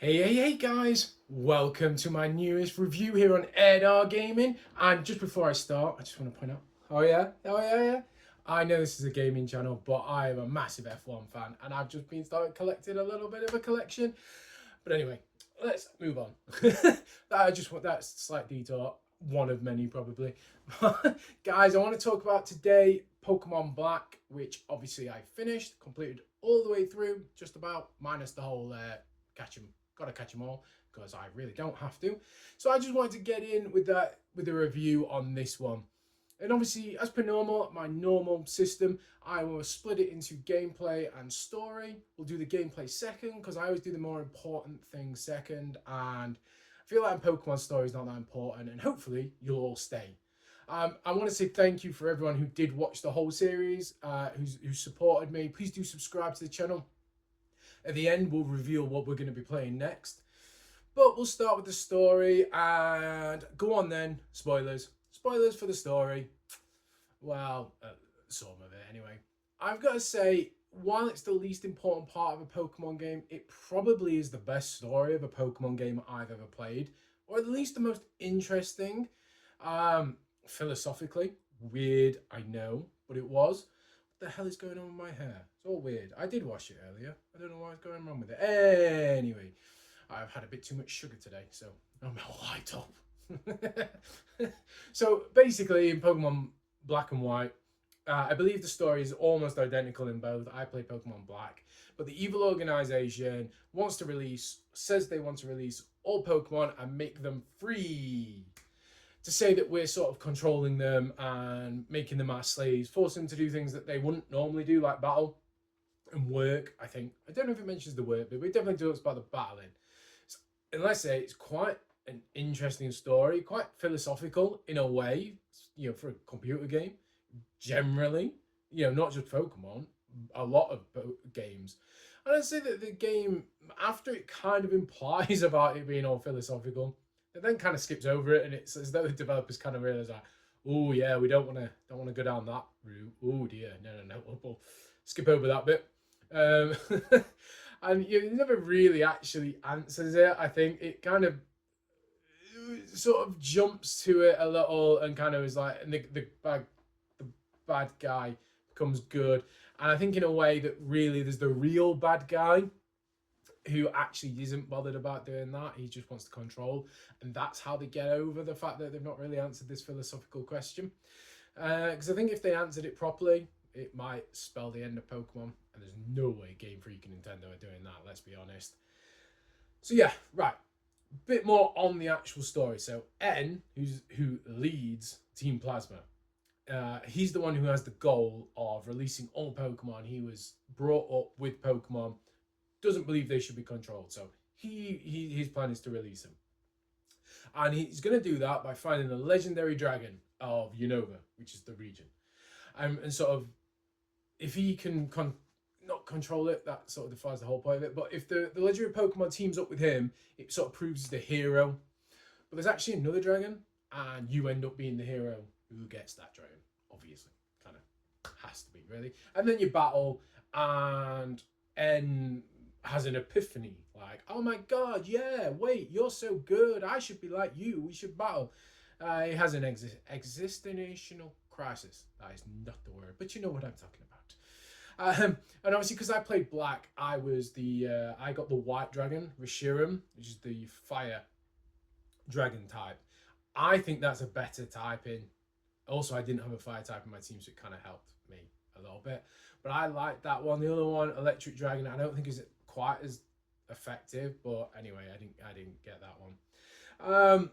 Hey guys, welcome to my newest review here on Air Gaming. And just before I start, I just want to point out, yeah. I know this is a gaming channel, but I am a massive F1 fan and I've just been started collecting a little bit of a collection. But anyway, let's move on. That's a slight detour, one of many probably. Guys, I want to talk about today Pokemon Black, which obviously I finished, completed all the way through, just about, minus the whole catch 'em, gotta catch them all, because I really don't have to. So I just wanted to get in with a review on this one. And obviously, as per normal, my normal system, I will split it into gameplay and story. We'll do the gameplay second, because I always do the more important things second, and I feel like Pokemon story is not that important, and hopefully you'll all stay. I want to say thank you for everyone who did watch the whole series, who supported me. Please do subscribe to the channel. At the end, we'll reveal what we're going to be playing next. But we'll start with the story, and go on then. Spoilers. Spoilers for the story. Well, some of it anyway. I've got to say, while it's the least important part of a Pokemon game, it probably is the best story of a Pokemon game I've ever played, or at least the most interesting. Philosophically, weird, I know, but it was. What the hell is going on with my hair? It's all weird. I did wash it earlier. I don't know what's going wrong with it. Anyway, I've had a bit too much sugar today, so I'm all hyped up. So basically, in Pokemon Black and White, I believe the story is almost identical in both. I play Pokemon Black, but the evil organization says they want to release all Pokemon and make them free. To say that we're sort of controlling them and making them our slaves, forcing them to do things that they wouldn't normally do, like battle and work. I don't know if it mentions the work, but we definitely talks about the battling. And let's say it's quite an interesting story, quite philosophical in a way, for a computer game. Generally, not just Pokemon, a lot of games. And I'd say that the game, after it kind of implies about it being all philosophical, it then kind of skips over it, and it's as though the developers kind of realize that, oh yeah, we don't want to go down that route. Oh dear, no, we'll skip over that bit. And it never really actually answers it. I think it kind of sort of jumps to it a little and kind of is like, and the bad guy becomes good. And I think in a way that really there's the real bad guy who actually isn't bothered about doing that. He just wants to control. And that's how they get over the fact that they've not really answered this philosophical question. Because I think if they answered it properly, it might spell the end of Pokemon. And there's no way Game Freak and Nintendo are doing that, let's be honest. So yeah, right. Bit more on the actual story. So N, who leads Team Plasma, he's the one who has the goal of releasing all Pokemon. He was brought up with Pokemon, doesn't believe they should be controlled. So his plan is to release them. And he's going to do that by finding the legendary dragon of Unova, which is the region. And sort of, if he can not control it, that sort of defies the whole point of it. But if the legendary Pokemon teams up with him, it sort of proves he's the hero. But there's actually another dragon, and you end up being the hero who gets that dragon, obviously. Kind of has to be, really. And then you battle, and N has an epiphany, like, oh my god, yeah, wait, you're so good, I should be like you, we should battle. He has an existential crisis. That is not the word, but you know what I'm talking about. And obviously, because I played Black, I got the white dragon, Reshiram, which is the fire dragon type. I think that's a better typing. Also, I didn't have a fire type in my team, so it kind of helped me a little bit. But I like that one. The other one, Electric Dragon, I don't think is quite as effective. But anyway, I didn't get that one.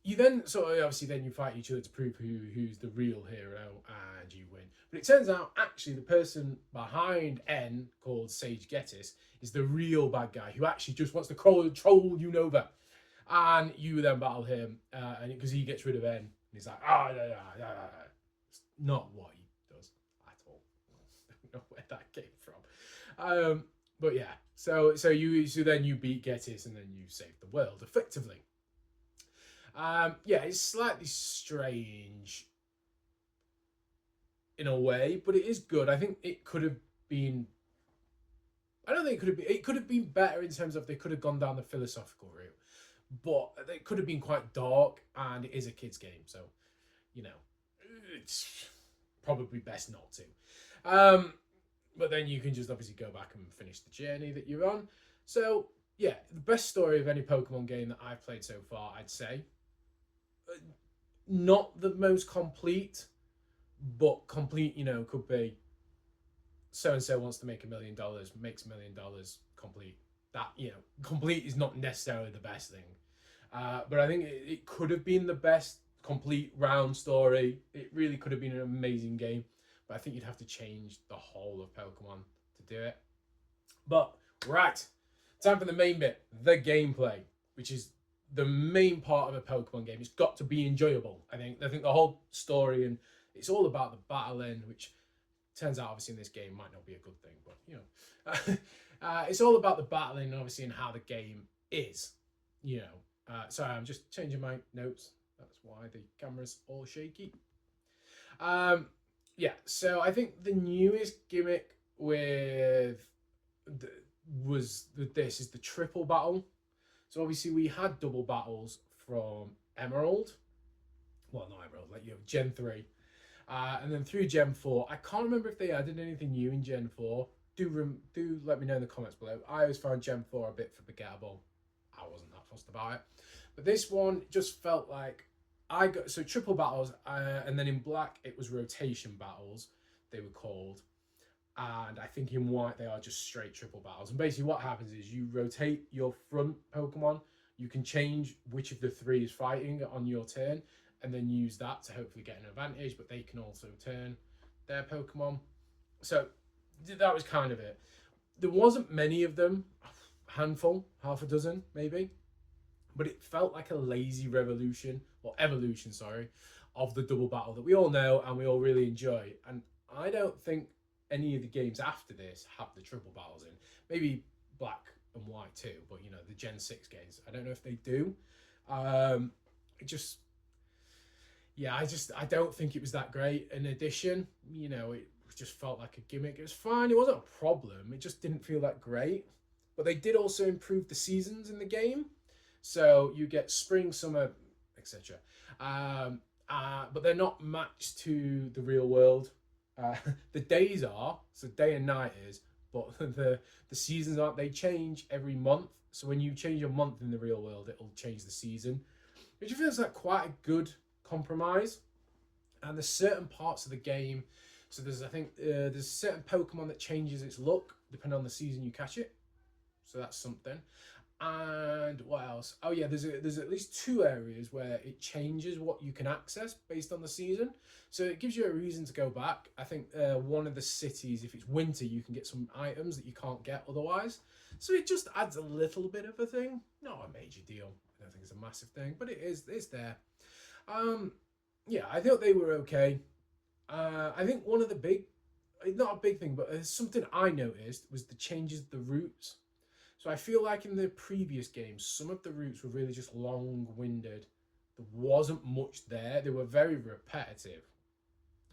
You then obviously you fight each other to prove who's the real hero, and you win. But it turns out actually the person behind N, called Sage Getis, is the real bad guy who actually just wants to troll Unova. And you then battle him, and because he gets rid of N, and he's like, it's not what he does at all. I don't know where that came from. But yeah, so then you beat Getis, and then you save the world effectively. Yeah, it's slightly strange in a way, but it is good. I think it could have been I don't think it could have been. It could have been better in terms of they could have gone down the philosophical route, but it could have been quite dark, and it is a kids' game, so you know, it's probably best not to. But then you can just obviously go back and finish the journey that you're on. So yeah, the best story of any Pokemon game that I've played so far, I'd say. Not the most complete, but complete. You know, could be so and so wants to make $1 million, makes $1 million complete. That, you know, complete is not necessarily the best thing, but I think it could have been the best complete round story. It really could have been an amazing game, but I think you'd have to change the whole of Pokemon to do it. But right, time for the main bit, the gameplay, which is the main part of a Pokemon game. It's got to be enjoyable. I think the whole story, and it's all about the battling, which turns out obviously in this game might not be a good thing, but you know, it's all about the battling, obviously, and how the game is. You know, sorry, I'm just changing my notes. That's why the camera's all shaky. Yeah, so I think the newest gimmick with this is the triple battle. So obviously we had double battles from Emerald. Well, not Emerald, like you have Gen 3. And then through Gen 4, I can't remember if they added anything new in Gen 4. Do let me know in the comments below. I always found Gen 4 a bit forgettable. I wasn't that fussed about it. But this one just felt like so triple battles, and then in Black it was rotation battles, they were called. And I think in White they are just straight triple battles. And basically what happens is you rotate your front Pokemon. You can change which of the three is fighting on your turn, and then use that to hopefully get an advantage, but they can also turn their Pokemon. So that was kind of it. There wasn't many of them, handful, half a dozen maybe, but it felt like a lazy evolution, sorry, of the double battle that we all know and we all really enjoy. And I don't think any of the games after this have the triple battles in. Maybe Black and White too, but you know, the Gen 6 games, I don't know if they do. I don't think it was that great. In addition, you know, it just felt like a gimmick. It was fine. It wasn't a problem. It just didn't feel that great. But they did also improve the seasons in the game. So you get spring, summer, etc. But they're not matched to the real world. The days are, so day and night is, but the seasons aren't. They change every month. So when you change your month in the real world, it'll change the season, which feels like quite a good compromise. And there's certain parts of the game. So there's a certain Pokemon that changes its look depending on the season you catch it. So that's something. And what else? Oh yeah, there's at least 2 areas where it changes what you can access based on the season. So it gives you a reason to go back. I think one of the cities, if it's winter, you can get some items that you can't get otherwise. So it just adds a little bit of a thing. Not a major deal. I don't think it's a massive thing, but it's there. Yeah, I thought they were okay. I think one of the not a big thing, but something I noticed was the changes of the routes. So I feel like in the previous games, some of the routes were really just long-winded. There wasn't much there. They were very repetitive.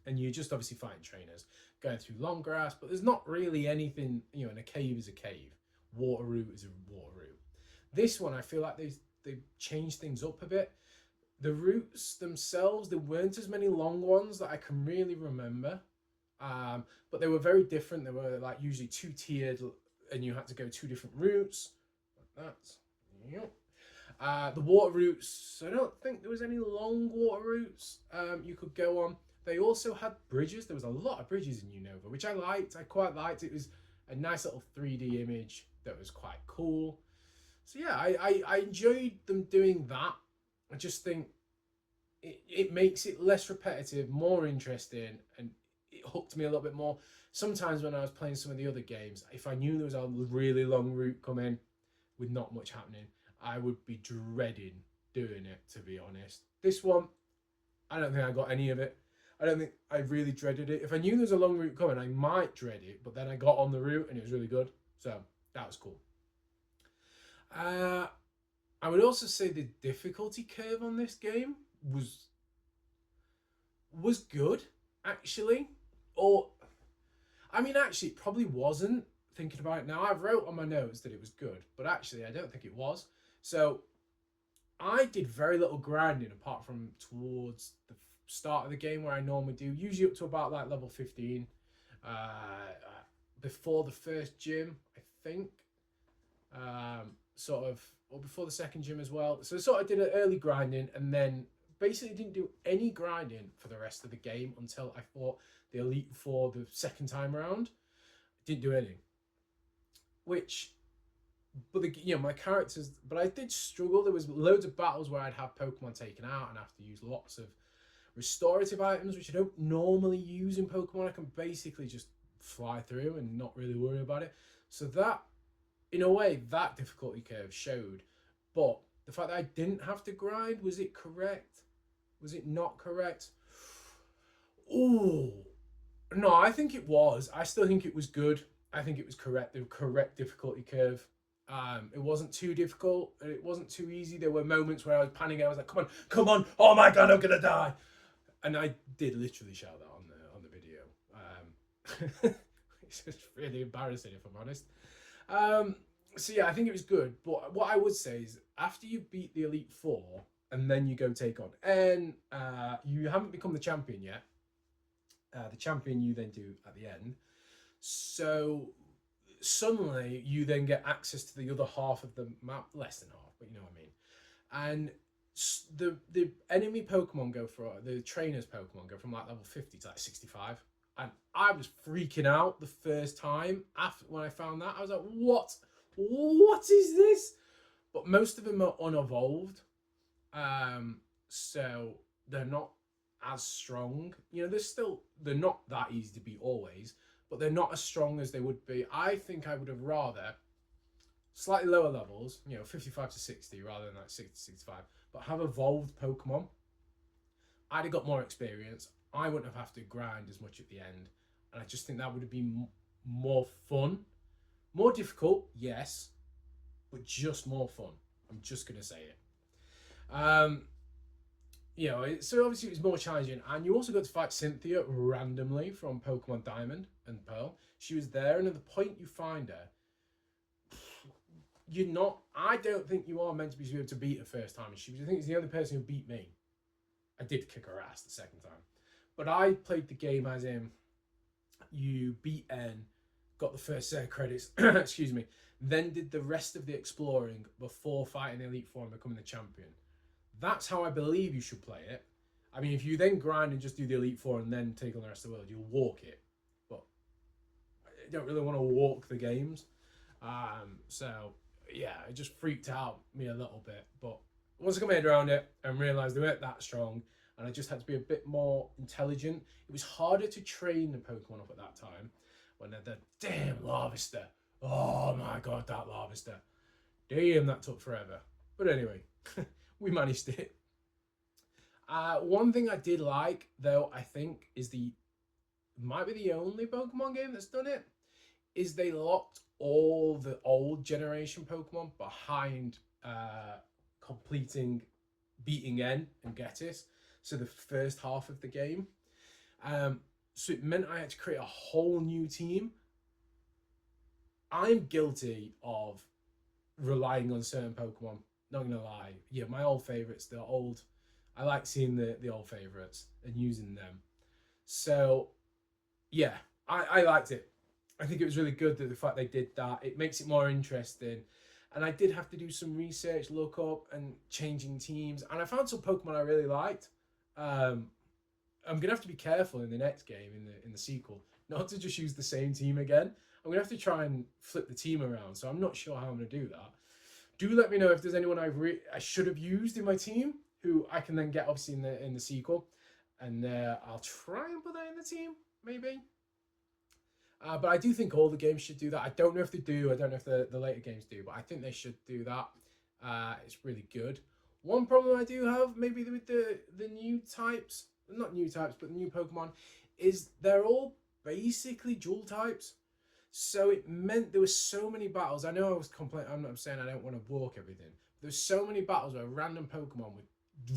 And you're just obviously fighting trainers, going through long grass, but there's not really anything, you know, and a cave is a cave. Water route is a water route. This one, I feel like they changed things up a bit. The routes themselves, there weren't as many long ones that I can really remember. But they were very different. They were like usually 2-tiered, and you had to go 2 different routes. The water routes, I don't think there was any long water routes you could go on. They also had bridges. There was a lot of bridges in Unova, which I liked. I quite liked. It was a nice little 3D image that was quite cool. So yeah, I enjoyed them doing that. I just think it makes it less repetitive, more interesting, and it hooked me a little bit more. Sometimes when I was playing some of the other games, if I knew there was a really long route coming with not much happening, I would be dreading doing it, to be honest. This one, I don't think I got any of it. I don't think I really dreaded it. If I knew there was a long route coming, I might dread it, but then I got on the route and it was really good. So that was cool. I would also say the difficulty curve on this game was good, actually. Or, I mean, actually, it probably wasn't. thinking about it now, I wrote on my notes that it was good, but actually I don't think it was. So I did very little grinding apart from towards the start of the game where I normally do, usually up to about like level 15. Before the first gym, I think. Sort of, or before the second gym as well. So sort of did an early grinding and then basically didn't do any grinding for the rest of the game until I fought the Elite Four the second time around. Didn't do anything. Which, but my characters, but I did struggle. There was loads of battles where I'd have Pokemon taken out and have to use lots of restorative items, which I don't normally use in Pokemon. I can basically just fly through and not really worry about it. So that, in a way, that difficulty curve showed. But the fact that I didn't have to grind, was it correct? Was it not correct? Oh, no, I think it was. I still think it was good. I think it was correct, the correct difficulty curve. It wasn't too difficult. It wasn't too easy. There were moments where I was panicking. I was like, come on. Oh my God, I'm going to die. And I did literally shout that on the video. It's just really embarrassing, if I'm honest. So yeah, I think it was good. But what I would say is, after you beat the Elite Four and then you go take on, and you haven't become the champion yet. The champion you then do at the end. So suddenly you then get access to the other half of the map, less than half, but you know what I mean. And the enemy Pokemon go for, the trainers Pokemon go from like level 50 to like 65. And I was freaking out the first time after when I found that. I was like, what is this? But most of them are unevolved. So they're not as strong. You know, they're not that easy to beat always, but they're not as strong as they would be. I think I would have rather slightly lower levels, 55 to 60 rather than like 60 to 65, but have evolved Pokemon. I'd have got more experience. I wouldn't have to grind as much at the end. And I just think that would have been more fun. More difficult, yes, but just more fun. I'm just going to say it. So obviously it was more challenging. And you also got to fight Cynthia randomly from Pokemon Diamond and Pearl. She was there, and at the point you find her, I don't think you are meant to be able to beat her first time. I think it's the only person who beat me. I did kick her ass the second time. But I played the game as in, you beat N, got the first set of credits, excuse me, then did the rest of the exploring before fighting the Elite Four and becoming the champion. That's how I believe you should play it. I mean, if you then grind and just do the Elite Four and then take on the rest of the world, you'll walk it. But I don't really want to walk the games. So, yeah, it just freaked out me a little bit. But once I got my head around it and realised they weren't that strong, and I just had to be a bit more intelligent. It was harder to train the Pokemon up at that time when they're the damn Larvester. Oh my God, that Larvester. Damn, that took forever. But anyway, we managed it. One thing I did like, though, I think, might be the only Pokemon game that's done it, is they locked all the old generation Pokemon behind beating N and Getis. So the first half of the game. So it meant I had to create a whole new team. I'm guilty of relying on certain Pokemon. Not gonna lie. Yeah, my old favourites, they're old. I like seeing the old favourites and using them. So yeah, I liked it. I think it was really good that the fact they did that. It makes it more interesting. And I did have to do some research, look up, and changing teams. And I found some Pokemon I really liked. I'm gonna have to be careful in the next game, in the sequel, not to just use the same team again. I'm gonna have to try and flip the team around. So I'm not sure how I'm gonna do that. Do let me know if there's anyone I should have used in my team who I can then get obviously in the sequel, and I'll try and put that in the team maybe. But I do think all the games should do that. I don't know if they do. I don't know if the later games do, but I think they should do that. It's really good. One problem I do have, maybe with the new types, not new types, but the new Pokemon, is they're all basically dual types. So it meant there were so many battles. I know I was complaining, I'm not saying I don't want to walk everything. There's so many battles where random Pokemon were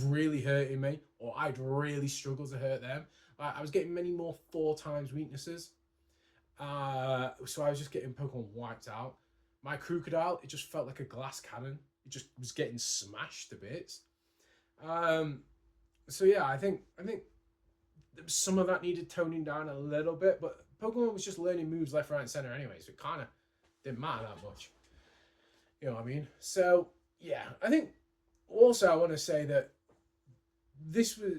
really hurting me, or I'd really struggle to hurt them. I was getting many more 4 times weaknesses. So I was just getting Pokemon wiped out. My Crocodile, it just felt like a glass cannon. It just was getting smashed to bits. Um, so yeah, I think some of that needed toning down a little bit, but Pokemon was just learning moves left, right, and center anyway, so it kind of didn't matter that much. You know what I mean? So yeah, I think also I want to say that this was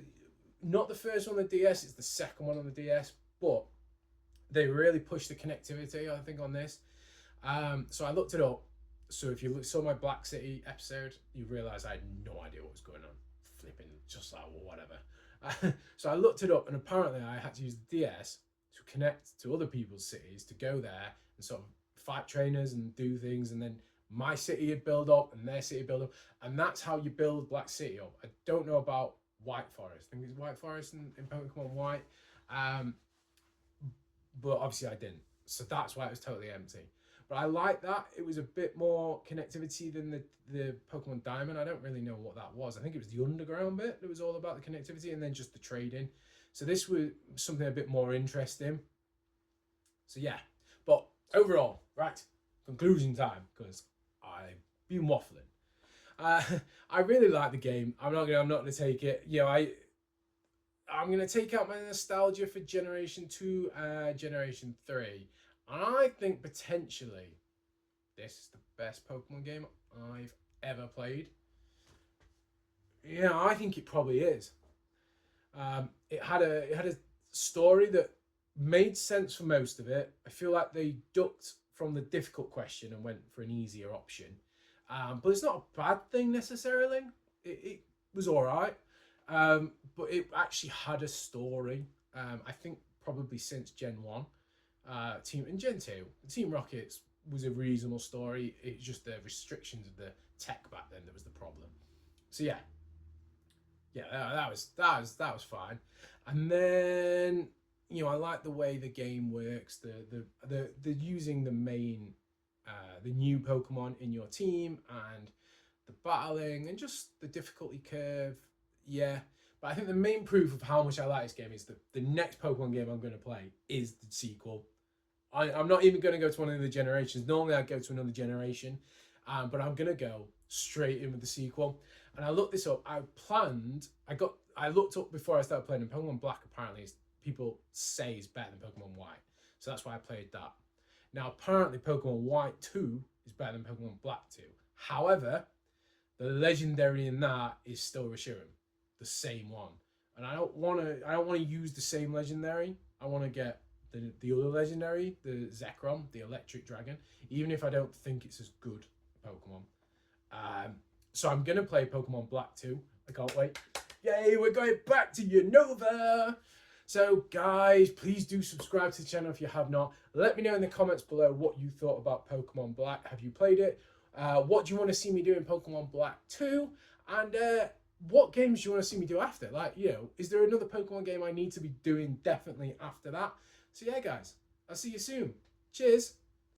not the first one on the DS; it's the second one on the DS, but they really pushed the connectivity, I think, on this. So I looked it up. So if you saw my Black City episode, you realise I had no idea what was going on. Flipping, just like, well, whatever. So I looked it up, and apparently I had to use the DS to connect to other people's cities, to go there and sort of fight trainers and do things, and then my city would build up and their city would build up, and that's how you build Black City up. I don't know about White Forest. I think it's White Forest in Pokemon White. But obviously I didn't. So that's why it was totally empty. But I like that. It was a bit more connectivity than the Pokemon Diamond. I don't really know what that was. I think it was the underground bit that was all about the connectivity, and then just the trading. So this was something a bit more interesting. So yeah. But overall, right, conclusion time, because I've been waffling. I really like the game. I'm not gonna take it. You know, I'm going to take out my nostalgia for Generation 2 and Generation 3. And I think potentially this is the best Pokemon game I've ever played. Yeah, I think it probably is. It had a story that made sense for most of it. I feel like they ducked from the difficult question and went for an easier option. But it's not a bad thing necessarily. It was all right. But it actually had a story. I think probably since Gen 1, and Gen 2, Team Rockets was a reasonable story. It's just the restrictions of the tech back then that was the problem. So yeah, that was fine. And then, you know, I like the way the game works. The using the main the new Pokemon in your team, and the battling, and just the difficulty curve. Yeah, but I think the main proof of how much I like this game is that the next Pokemon game I'm going to play is the sequel. I'm not even going to go to one of the generations. Normally I'd go to another generation, but I'm going to go straight in with the sequel. And I looked this up. I looked up before I started playing, and Pokemon Black apparently people say is better than Pokemon White. So that's why I played that. Now apparently Pokemon White 2 is better than Pokemon Black 2. However, the legendary in that is still Reshiram, the same one. And I don't want to use the same legendary. I want to get the other legendary, the Zekrom, the electric dragon, even if I don't think it's as good a Pokemon. So I'm going to play Pokemon Black 2. I can't wait. Yay, we're going back to Unova. So guys, please do subscribe to the channel if you have not. Let me know in the comments below what you thought about Pokemon Black. Have you played it? What do you want to see me do in Pokemon Black 2? And what games do you want to see me do after? Like, you know, is there another Pokemon game I need to be doing definitely after that? So yeah, guys, I'll see you soon. Cheers.